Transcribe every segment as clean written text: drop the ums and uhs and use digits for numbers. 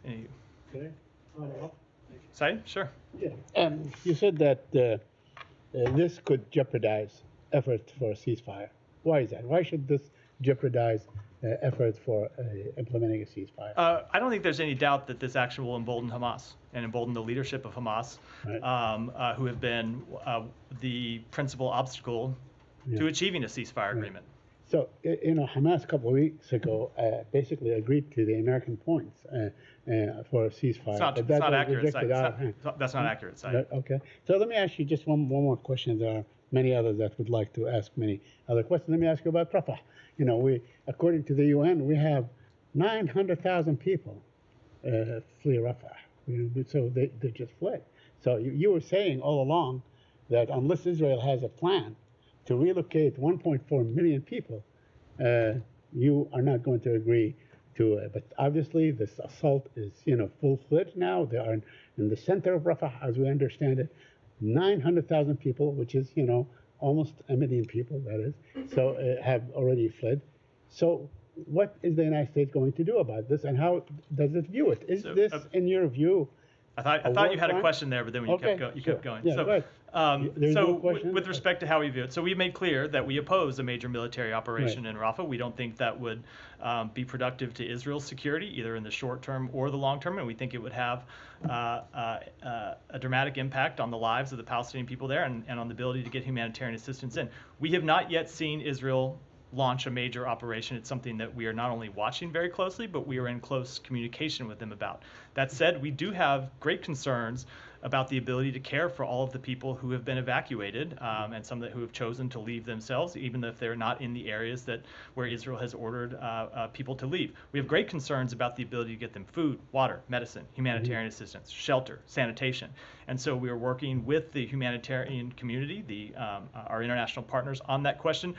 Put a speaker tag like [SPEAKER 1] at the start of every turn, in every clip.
[SPEAKER 1] Okay.
[SPEAKER 2] Say? Sure.
[SPEAKER 1] Yeah. You said that this could jeopardize efforts for a ceasefire. Why is that? Why should this jeopardize efforts for implementing a ceasefire?
[SPEAKER 2] I don't think there's any doubt that this action will embolden Hamas and embolden the leadership of Hamas,
[SPEAKER 1] Right.
[SPEAKER 2] who have been the principal obstacle to achieving a ceasefire agreement.
[SPEAKER 1] So, Hamas a couple of weeks ago basically agreed to the American points for a ceasefire.
[SPEAKER 2] It's not accurate. That's not accurate.
[SPEAKER 1] Okay. So let me ask you just one more question. There are many others that would like to ask many other questions. Let me ask you about Rafah. According to the UN, we have 900,000 people flee Rafah. So they just fled. So you were saying all along that unless Israel has a plan to relocate 1.4 million people, you are not going to agree to it. But obviously, this assault is, full-fledged now. They are in the center of Rafah, as we understand it. 900,000 people, which is, almost a million people, that is, so have already fled. So what is the United States going to do about this, and how does it view it? Is this, in your view,
[SPEAKER 2] I thought you had a question there, but then when you kept going.
[SPEAKER 1] Yeah, go ahead.
[SPEAKER 2] With respect to how we view it, so we made clear that we oppose a major military operation in Rafah. We don't think that would be productive to Israel's security, either in the short term or the long term, and we think it would have a dramatic impact on the lives of the Palestinian people there and on the ability to get humanitarian assistance in. We have not yet seen Israel launch a major operation. It's something that we are not only watching very closely, but we are in close communication with them about. That said, we do have great concerns about the ability to care for all of the people who have been evacuated and some who have chosen to leave themselves, even if they're not in the areas where Israel has ordered people to leave. We have great concerns about the ability to get them food, water, medicine, humanitarian assistance, shelter, sanitation. And so we are working with the humanitarian community, our international partners, on that question.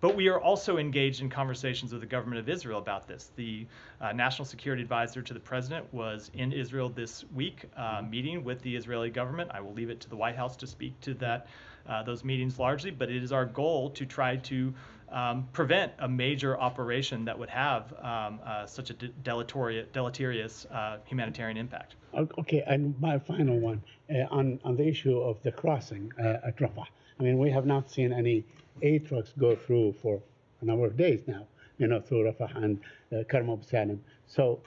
[SPEAKER 2] But we are also engaged in conversations with the government of Israel about this. The National Security Advisor to the President was in Israel this week, meeting with the Israeli government. I will leave it to the White House to speak to those meetings largely, but it is our goal to try to prevent a major operation that would have such a deleterious humanitarian impact.
[SPEAKER 1] Okay, and my final one on the issue of the crossing at Rafah. I mean, we have not seen any aid trucks go through for a number of days now, through Rafah and Karm Abu Salim. So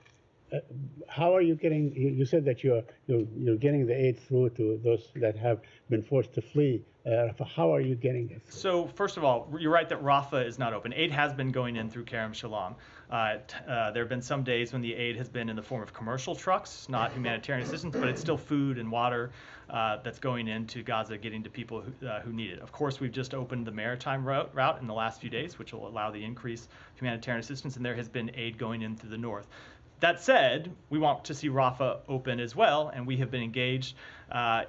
[SPEAKER 1] how are you getting, you said that you're getting the aid through to those that have been forced to flee Rafah. How are you getting it?
[SPEAKER 2] So first of all, you're right that Rafah is not open. Aid has been going in through Kerem Shalom. There have been some days when the aid has been in the form of commercial trucks, not humanitarian assistance, but it's still food and water that's going into Gaza, getting to people who need it. Of course, we've just opened the maritime route in the last few days, which will allow the increased humanitarian assistance, and there has been aid going in through the north. That said, we want to see Rafah open as well, and we have been engaged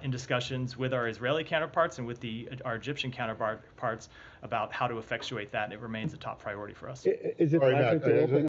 [SPEAKER 2] in discussions with our Israeli counterparts and with our Egyptian counterparts about how to effectuate that, and it remains a top priority for us.
[SPEAKER 1] Is it likely to open